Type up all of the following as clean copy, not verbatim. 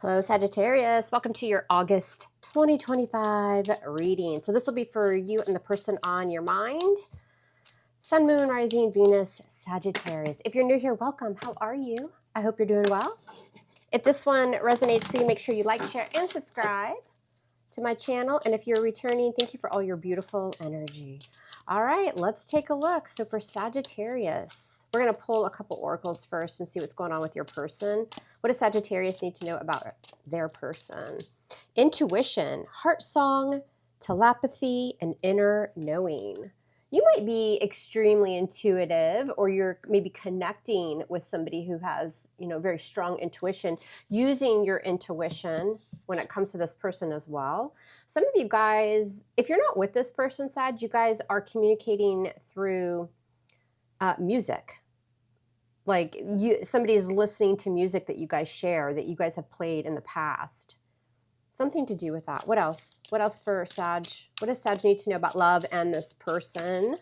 Hello, Sagittarius. Welcome to your August 2025 reading. So this will be for you and the person on your mind. Sun, Moon, Rising, Venus, Sagittarius. If you're new here, welcome. How are you? I hope you're doing well. If this one resonates for you, make sure you like, share, and subscribe to my channel. And if you're returning, thank you for all your beautiful energy. All right, let's take a look. So for Sagittarius, we're going to pull a couple oracles first and see what's going on with your person. What does Sagittarius need to know about their person? Intuition, heart song, telepathy, and inner knowing. You might be extremely intuitive, or you're maybe connecting with somebody who has, very strong intuition, using your intuition when it comes to this person as well. Some of you guys, if you're not with this person, Sag, you guys are communicating through music. Like somebody's listening to music that you guys share, that you guys have played in the past. Something to do with that. What else? What else for Sag? What does Sag need to know about love and this person?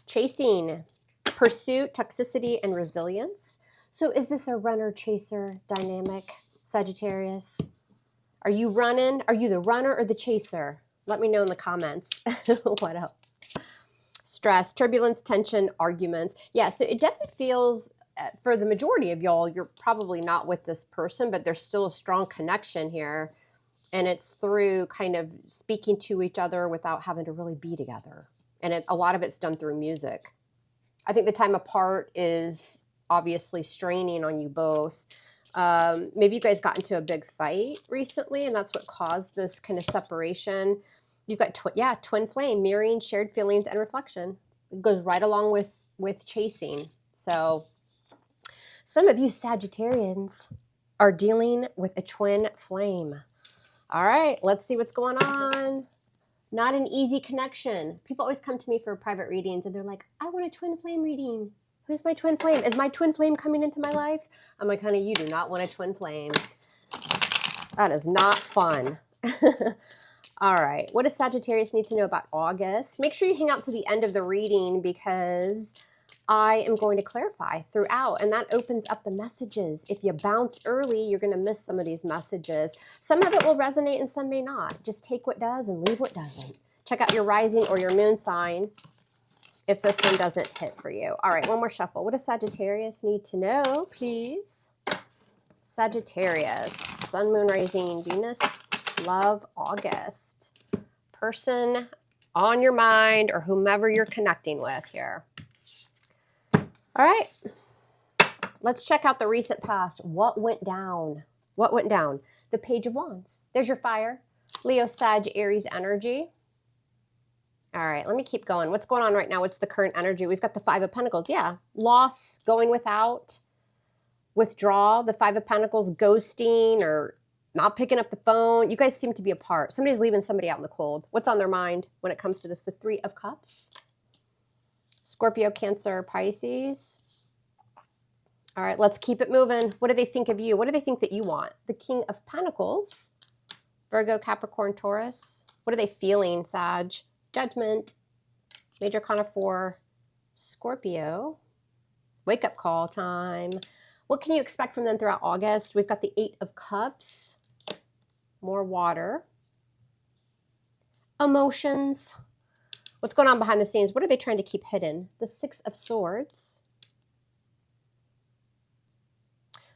Chasing, pursuit, toxicity, and resilience. So is this a runner-chaser dynamic, Sagittarius? Are you running? Are you the runner or the chaser? Let me know in the comments. What else? Stress, turbulence, tension, arguments. Yeah, so it definitely feels, for the majority of y'all, you're probably not with this person, but there's still a strong connection here. And it's through kind of speaking to each other without having to really be together. And a lot of it's done through music. I think the time apart is obviously straining on you both. Maybe you guys got into a big fight recently, and that's what caused this kind of separation. You've got, twin flame, mirroring shared feelings and reflection. It goes right along with chasing. So some of you Sagittarians are dealing with a twin flame. All right, let's see what's going on. Not an easy connection. People always come to me for private readings, and they're like, I want a twin flame reading. Who's my twin flame? Is my twin flame coming into my life? I'm like, honey, you do not want a twin flame. That is not fun. All right, what does Sagittarius need to know about August? Make sure you hang out to the end of the reading, because I am going to clarify throughout, and that opens up the messages. If you bounce early, you're going to miss some of these messages. Some of it will resonate and some may not. Just take what does and leave what doesn't. Check out your rising or your moon sign if this one doesn't hit for you. All right, one more shuffle. What does Sagittarius need to know, please? Sagittarius, sun, moon, rising, Venus, love, August. Person on your mind or whomever you're connecting with here. All right, let's check out the recent past. What went down? What went down? The Page of Wands. There's your fire. Leo, Sag, Aries energy. All right, let me keep going. What's going on right now? What's the current energy? We've got the Five of Pentacles. Yeah, loss, going without, withdrawal. The Five of Pentacles, ghosting or not picking up the phone. You guys seem to be apart. Somebody's leaving somebody out in the cold. What's on their mind when it comes to this? The Three of Cups. Scorpio, Cancer, Pisces. All right, let's keep it moving. What do they think of you? What do they think that you want? The King of Pentacles. Virgo, Capricorn, Taurus. What are they feeling, Sag? Judgment. Major Arcana 4. Scorpio. Wake up call time. What can you expect from them throughout August? We've got the Eight of Cups. More water. Emotions. What's going on behind the scenes? What are they trying to keep hidden? The Six of Swords.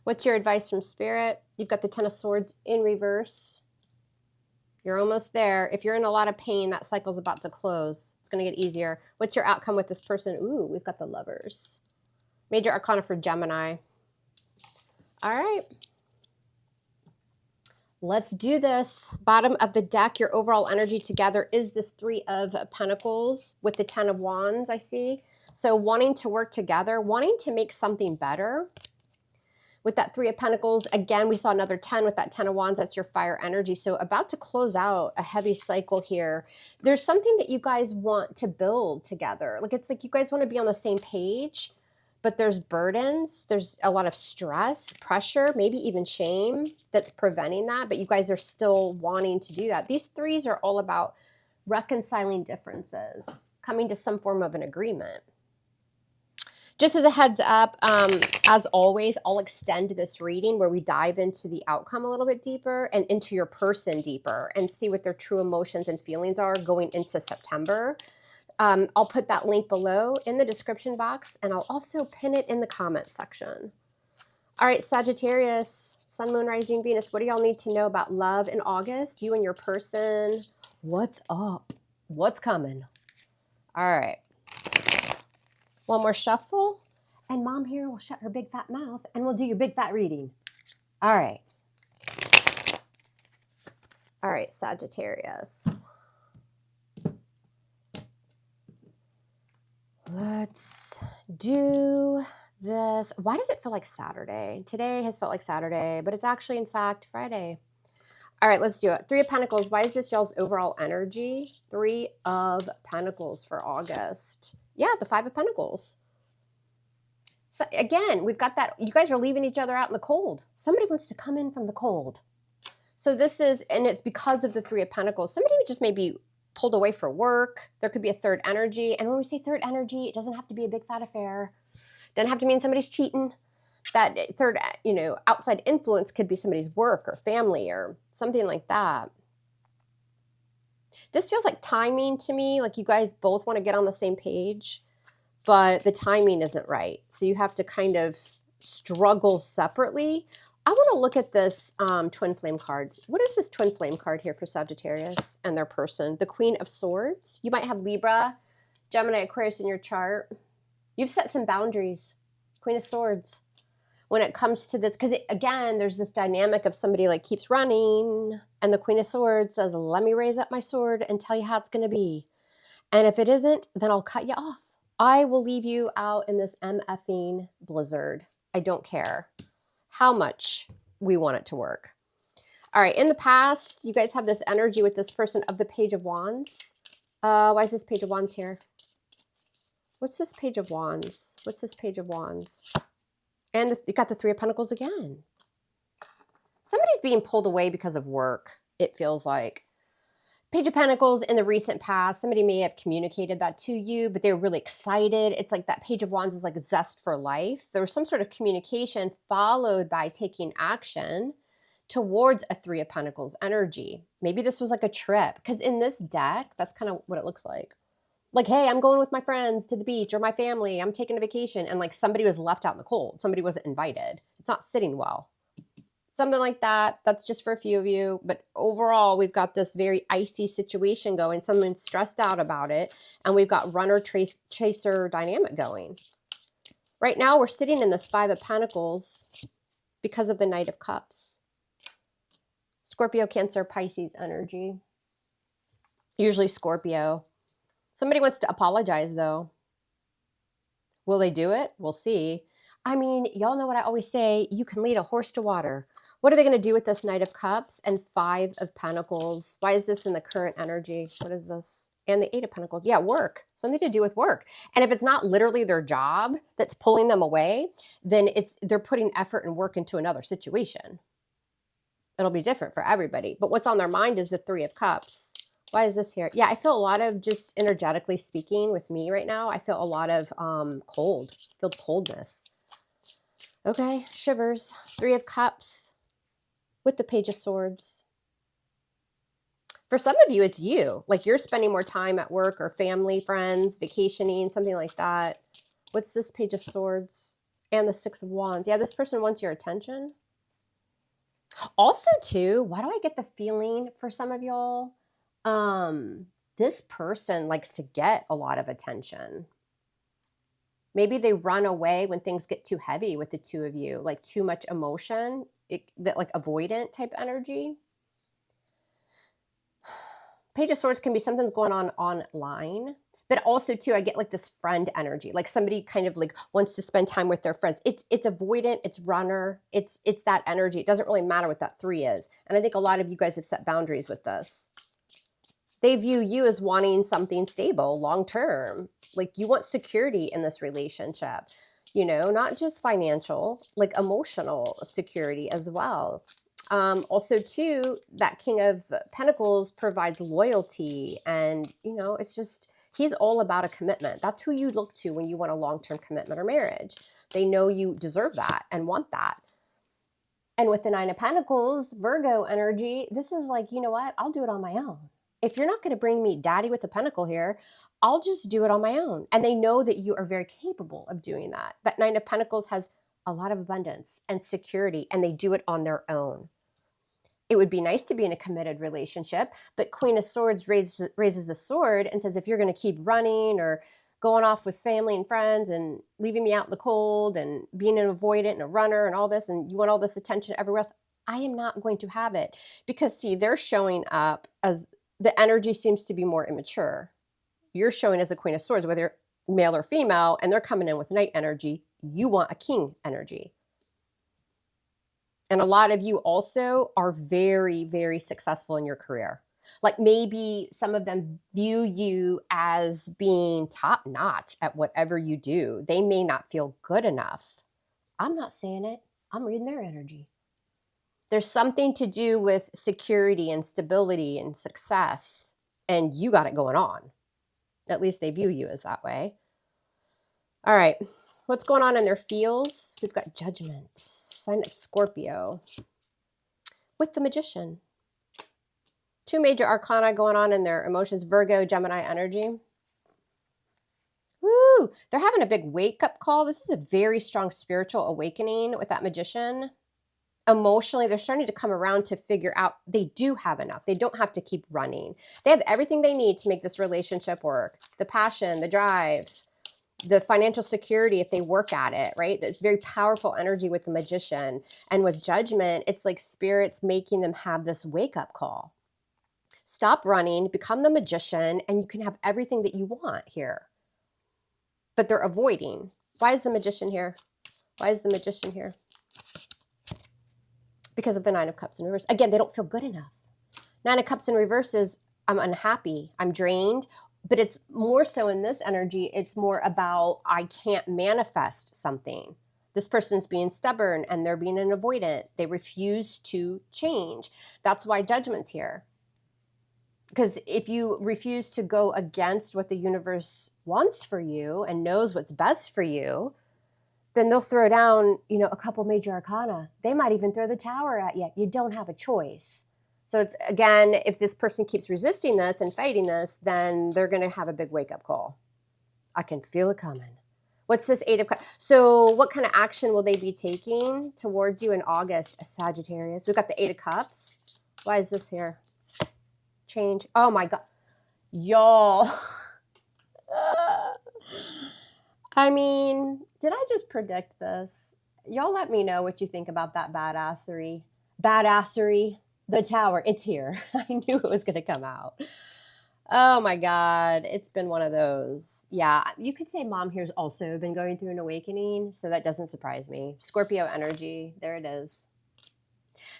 What's your advice from Spirit? You've got the Ten of Swords in reverse. You're almost there. If you're in a lot of pain, that cycle's about to close. It's going to get easier. What's your outcome with this person? Ooh, we've got the Lovers. Major Arcana for Gemini. All right. Let's do this. Bottom of the deck, your overall energy together is this Three of Pentacles with the Ten of Wands, I see. So wanting to work together, wanting to make something better. With that Three of Pentacles, again, we saw another 10 with that Ten of Wands. That's your fire energy. So about to close out a heavy cycle here. There's something that you guys want to build together. Like it's like you guys want to be on the same page, but there's burdens. There's a lot of stress, pressure, maybe even shame that's preventing that. But you guys are still wanting to do that. These threes are all about reconciling differences, coming to some form of an agreement. Just as a heads up, as always, I'll extend this reading where we dive into the outcome a little bit deeper and into your person deeper and see what their true emotions and feelings are going into September. I'll put that link below in the description box, and I'll also pin it in the comments section. All right, Sagittarius, Sun, Moon, Rising, Venus, what do y'all need to know about love in August? You and your person, what's up? What's coming? All right. One more shuffle, and Mom here will shut her big fat mouth, and we'll do your big fat reading. All right. All right, Sagittarius. Let's do this. Why does it feel like Saturday? Today has felt like Saturday, but it's actually, in fact, Friday. All right, let's do it. Three of Pentacles. Why is this y'all's overall energy? Three of Pentacles for August. Yeah, the Five of Pentacles. So again, we've got that. You guys are leaving each other out in the cold. Somebody wants to come in from the cold. So this is, and it's because of the Three of Pentacles. Somebody would just maybe pulled away for work. There could be a third energy. And when we say third energy, it doesn't have to be a big fat affair. It doesn't have to mean somebody's cheating. That third, outside influence could be somebody's work or family or something like that. This feels like timing to me, like you guys both want to get on the same page, but the timing isn't right. So you have to kind of struggle separately. I want to look at this twin flame card. What is this twin flame card here for Sagittarius and their person? The Queen of Swords. You might have Libra, Gemini, Aquarius in your chart. You've set some boundaries. Queen of Swords. When it comes to this, because again, there's this dynamic of somebody like keeps running, and the Queen of Swords says, let me raise up my sword and tell you how it's going to be. And if it isn't, then I'll cut you off. I will leave you out in this MFing blizzard. I don't care how much we want it to work. All right, in the past, you guys have this energy with this person of the Page of Wands. Why is this Page of Wands here? What's this Page of Wands? What's this Page of Wands? And you got the Three of Pentacles again. Somebody's being pulled away because of work, it feels like. Page of Pentacles in the recent past, somebody may have communicated that to you, but they were really excited. It's like that Page of Wands is like zest for life. There was some sort of communication followed by taking action towards a Three of Pentacles energy. Maybe this was like a trip, because in this deck, that's kind of what it looks like. Like, hey, I'm going with my friends to the beach, or my family, I'm taking a vacation, and like somebody was left out in the cold. Somebody wasn't invited. It's not sitting well. Something like that. That's just for a few of you. But overall, we've got this very icy situation going. Someone's stressed out about it. And we've got runner-chaser dynamic going. Right now, we're sitting in this Five of Pentacles because of the Knight of Cups. Scorpio, Cancer, Pisces energy. Usually Scorpio. Somebody wants to apologize, though. Will they do it? We'll see. I mean, y'all know what I always say. You can lead a horse to water. What are they going to do with this Knight of Cups and Five of Pentacles? Why is this in the current energy? What is this? And the Eight of Pentacles. Yeah, work. Something to do with work. And if it's not literally their job that's pulling them away, then they're putting effort and work into another situation. It'll be different for everybody. But what's on their mind is the Three of Cups. Why is this here? Yeah, I feel a lot of, just energetically speaking with me right now, I feel a lot of cold. I feel coldness. Okay, shivers. Three of Cups with the Page of Swords. For some of you, it's you. Like you're spending more time at work or family, friends, vacationing, something like that. What's this Page of Swords? And the Six of Wands. Yeah, this person wants your attention. Also, too, why do I get the feeling for some of y'all? This person likes to get a lot of attention. Maybe they run away when things get too heavy with the two of you, like too much emotion, like avoidant type energy. Page of Swords can be something's going on online, but also too, I get like this friend energy, like somebody kind of like wants to spend time with their friends. It's avoidant, it's runner, it's that energy. It doesn't really matter what that three is. And I think a lot of you guys have set boundaries with this. They view you as wanting something stable, long-term. Like you want security in this relationship, not just financial, like emotional security as well. Also too, that King of Pentacles provides loyalty and, it's just, He's all about a commitment. That's who you look to when you want a long-term commitment or marriage. They know you deserve that and want that. And with the Nine of Pentacles, Virgo energy, this is like, you know what? I'll do it on my own. If you're not going to bring me daddy with a pentacle here, I'll just do it on my own. And they know that you are very capable of doing that. That Nine of Pentacles has a lot of abundance and security, and they do it on their own. It would be nice to be in a committed relationship, but Queen of Swords raises the sword and says, if you're going to keep running or going off with family and friends and leaving me out in the cold and being an avoidant and a runner and all this, and you want all this attention everywhere else, I am not going to have it. Because see, they're showing up as the energy seems to be more immature. You're showing as a Queen of Swords, whether male or female, and they're coming in with Knight energy. You want a King energy. And a lot of you also are very, very successful in your career. Like maybe some of them view you as being top notch at whatever you do. They may not feel good enough. I'm not saying it. I'm reading their energy. There's something to do with security and stability and success, and you got it going on. At least they view you as that way. All right. What's going on in their feels? We've got Judgment, sign of Scorpio, with the Magician. Two major arcana going on in their emotions, Virgo, Gemini energy. Woo! They're having a big wake-up call. This is a very strong spiritual awakening with that Magician. Emotionally, they're starting to come around to figure out they do have enough. They don't have to keep running. They have everything they need to make this relationship work. The passion, the drive, the financial security if they work at it, right? It's very powerful energy with the Magician. And with Judgment, it's like spirits making them have this wake-up call. Stop running, become the Magician, and you can have everything that you want here. But they're avoiding. Why is the Magician here? Why is the Magician here? Because of the Nine of Cups in reverse. Again, they don't feel good enough. Nine of Cups in reverse is, I'm unhappy, I'm drained, but it's more so in this energy, it's more about I can't manifest something. This person's being stubborn and they're being an avoidant. They refuse to change. That's why Judgment's here. Because if you refuse to go against what the universe wants for you and knows what's best for you, then they'll throw down, you know, a couple major arcana. They might even throw the Tower at you. You don't have a choice. So it's, again, if this person keeps resisting this and fighting this, then they're going to have a big wake-up call. I can feel it coming. What's this Eight of Cups? So what kind of action will they be taking towards you in August, Sagittarius? We've got the Eight of Cups. Why is this here? Change. Oh, my God. Y'all. I mean, did I just predict this? Y'all let me know what you think about that badassery. Badassery. The Tower. It's here. I knew it was going to come out. Oh my God. It's been one of those. Yeah. You could say mom here's also been going through an awakening. So that doesn't surprise me. Scorpio energy. There it is.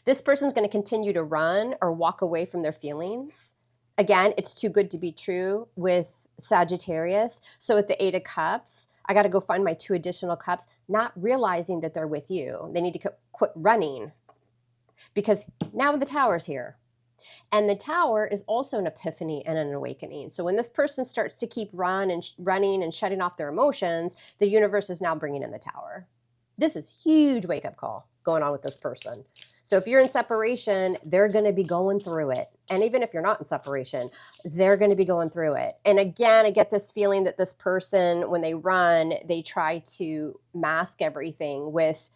This person's going to continue to run or walk away from their feelings. Again, it's too good to be true with Sagittarius. So with the Eight of Cups, I got to go find my 2 additional cups, not realizing that they're with you. They need to quit running because now the Tower's here. And the Tower is also an epiphany and an awakening. So when this person starts to keep running and shutting off their emotions, the universe is now bringing in the Tower. This is huge wake-up call going on with this person. So if you're in separation, they're going to be going through it. And even if you're not in separation, they're going to be going through it. And again, I get this feeling that this person, when they run, they try to mask everything with,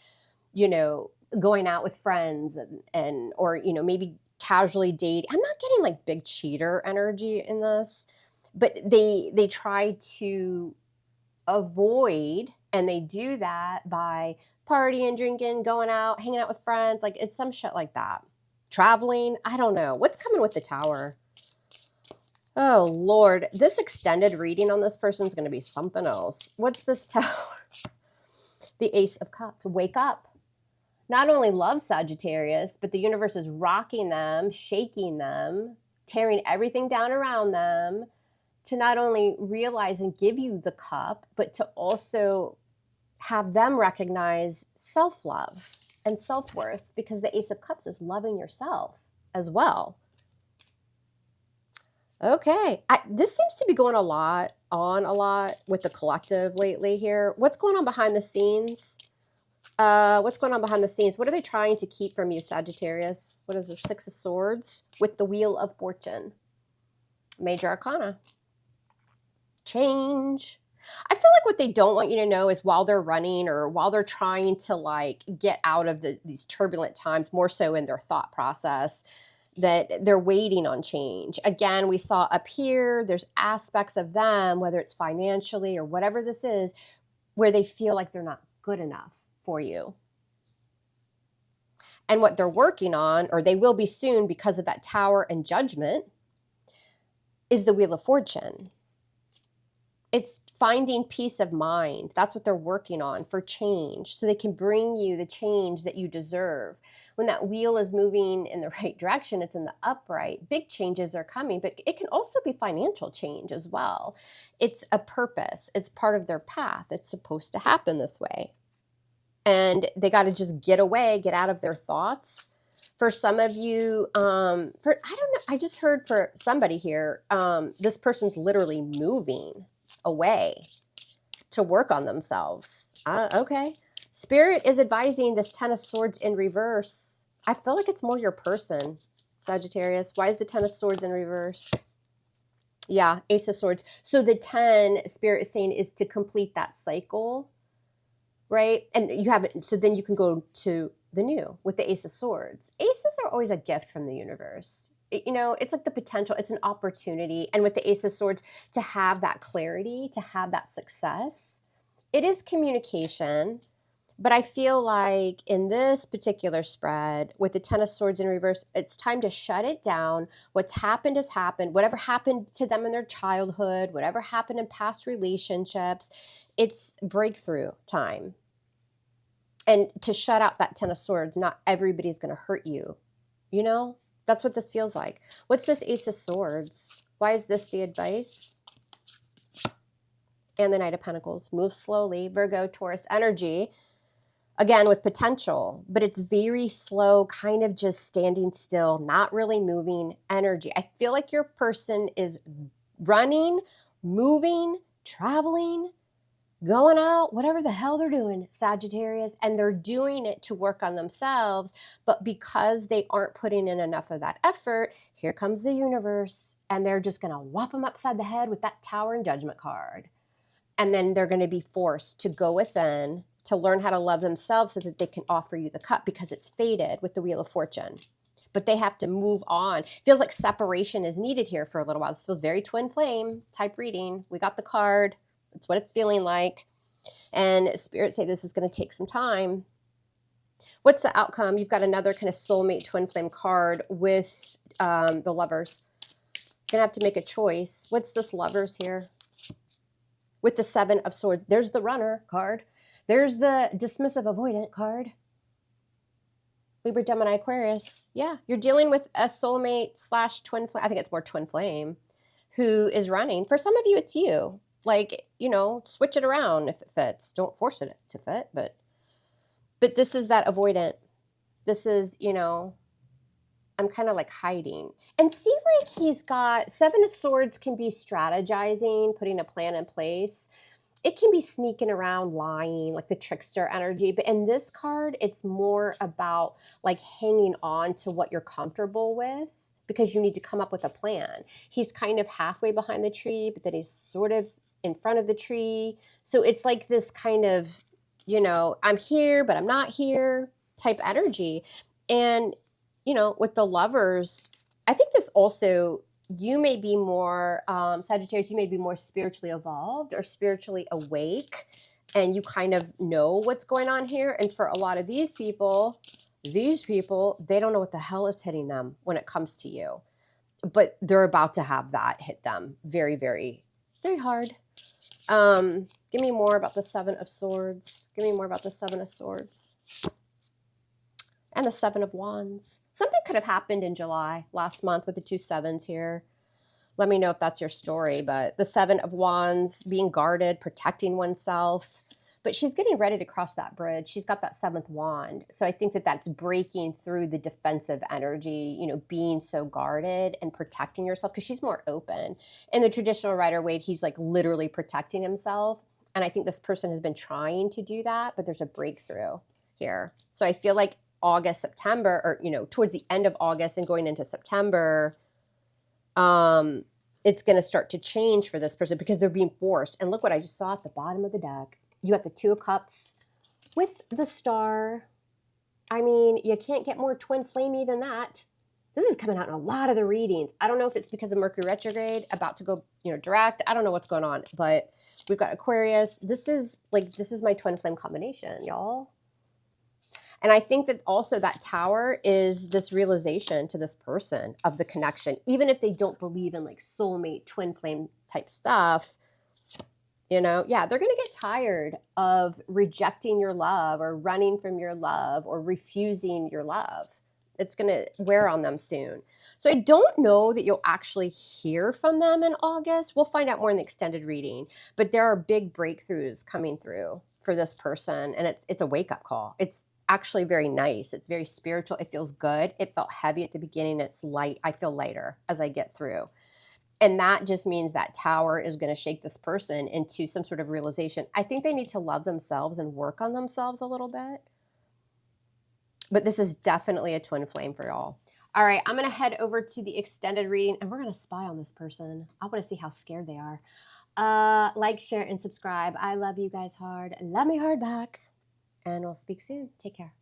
you know, going out with friends and or, you know, maybe casually date. I'm not getting like big cheater energy in this, but they try to avoid, and they do that by partying, drinking, going out, hanging out with friends. Like it's some shit like that. Traveling. I don't know. What's coming with the Tower? Oh, Lord. This extended reading on this person is going to be something else. What's this Tower? The Ace of Cups. Wake up. Not only love Sagittarius, but the universe is rocking them, shaking them, tearing everything down around them to not only realize and give you the cup, but to also have them recognize self-love and self-worth, because the Ace of Cups is loving yourself as well. Okay. This seems to be going a lot with the collective lately here. What's going on behind the scenes? What's going on behind the scenes? What are they trying to keep from you, Sagittarius? What is the Six of Swords with the Wheel of Fortune? Major Arcana. Change. I feel like what they don't want you to know is while they're running or while they're trying to like get out of these turbulent times, more so in their thought process, that they're waiting on change. Again, we saw up here, there's aspects of them, whether it's financially or whatever this is, where they feel like they're not good enough for you. And what they're working on, or they will be soon because of that Tower and Judgment, is the Wheel of Fortune. It's finding peace of mind. That's what they're working on for change, so they can bring you the change that you deserve. When that wheel is moving in the right direction, it's in the upright, big changes are coming, but it can also be financial change as well. It's a purpose. It's part of their path. It's supposed to happen this way. And they got to just get away, get out of their thoughts. For some of you, I don't know, I just heard for somebody here, this person's literally moving away to work on themselves. Okay. Spirit is advising this Ten of Swords in reverse. I feel like it's more your person, Sagittarius. Why is the Ten of Swords in reverse? Yeah, Ace of Swords. So the 10, Spirit is saying, is to complete that cycle, right? And you have it, so then you can go to the new with the Ace of Swords. Aces are always a gift from the universe. You know, it's like the potential, it's an opportunity. And with the Ace of Swords, to have that clarity, to have that success, it is communication. But I feel like in this particular spread, with the Ten of Swords in reverse, it's time to shut it down. What's happened has happened. Whatever happened to them in their childhood, whatever happened in past relationships, it's breakthrough time. And to shut out that Ten of Swords, not everybody's going to hurt you, you know? That's what this feels like. What's this Ace of Swords? Why is this the advice? And the Knight of Pentacles. Move slowly. Virgo, Taurus energy. Again, with potential, but it's very slow, kind of just standing still, not really moving energy. I feel like your person is running, moving, traveling, going out, whatever the hell they're doing, Sagittarius, and they're doing it to work on themselves. But because they aren't putting in enough of that effort, here comes the universe, and they're just going to whop them upside the head with that Tower and Judgment card. And then they're going to be forced to go within, to learn how to love themselves so that they can offer you the cup, because it's fated with the Wheel of Fortune. But they have to move on. Feels like separation is needed here for a little while. This feels very twin flame type reading. We got the card. It's what it's feeling like. And Spirit say this is going to take some time. What's the outcome? You've got another kind of soulmate twin flame card with the Lovers. You're going to have to make a choice. What's this Lovers here? With the Seven of Swords. There's the Runner card. There's the Dismissive Avoidant card. Libra, Gemini, Aquarius. Yeah, you're dealing with a soulmate slash twin flame. I think it's more twin flame who is running. For some of you, it's you. Like, you know, switch it around if it fits. Don't force it to fit, but this is that avoidant. This is, you know, I'm kind of like hiding. And see, like he's got Seven of Swords can be strategizing, putting a plan in place. It can be sneaking around, lying, like the trickster energy. But in this card, it's more about like hanging on to what you're comfortable with, because you need to come up with a plan. He's kind of halfway behind the tree, but then he's sort of in front of the tree. So it's like this kind of, you know, I'm here, but I'm not here type energy. And, you know, with the Lovers, I think this also, you may be more, Sagittarius, you may be more spiritually evolved or spiritually awake, and you kind of know what's going on here. And for a lot of these people, they don't know what the hell is hitting them when it comes to you. But they're about to have that hit them very, very, very hard. Give me more about the Seven of Swords. Give me more about the Seven of Swords. And the Seven of Wands. Something could have happened in July, last month, with the two sevens here. Let me know if that's your story. But the Seven of Wands, being guarded, protecting oneself. but she's getting ready to cross that bridge. She's got that 7th wand. So I think that that's breaking through the defensive energy, you know, being so guarded and protecting yourself, because she's more open. In the traditional Rider-Waite, he's like literally protecting himself. And I think this person has been trying to do that, but there's a breakthrough here. So I feel like August, September, or, you know, towards the end of August and going into September, it's going to start to change for this person because they're being forced. And look what I just saw at the bottom of the deck. You got the 2 of Cups with the Star. I mean, you can't get more twin flamey than that. This is coming out in a lot of the readings. I don't know if it's because of Mercury retrograde about to go, you know, direct. I don't know what's going on, but we've got Aquarius. This is my twin flame combination, y'all. And I think that also that Tower is this realization to this person of the connection, even if they don't believe in like soulmate, twin flame type stuff. You know, yeah, they're going to get tired of rejecting your love or running from your love or refusing your love. It's going to wear on them soon. So I don't know that you'll actually hear from them in August. We'll find out more in the extended reading. But there are big breakthroughs coming through for this person. And it's a wake-up call. It's actually very nice. It's very spiritual. It feels good. It felt heavy at the beginning. It's light. I feel lighter as I get through. And that just means that Tower is going to shake this person into some sort of realization. I think they need to love themselves and work on themselves a little bit. But this is definitely a twin flame for y'all. All right, I'm going to head over to the extended reading, and we're going to spy on this person. I want to see how scared they are. Like, share, and subscribe. I love you guys hard. Love me hard back. And we'll speak soon. Take care.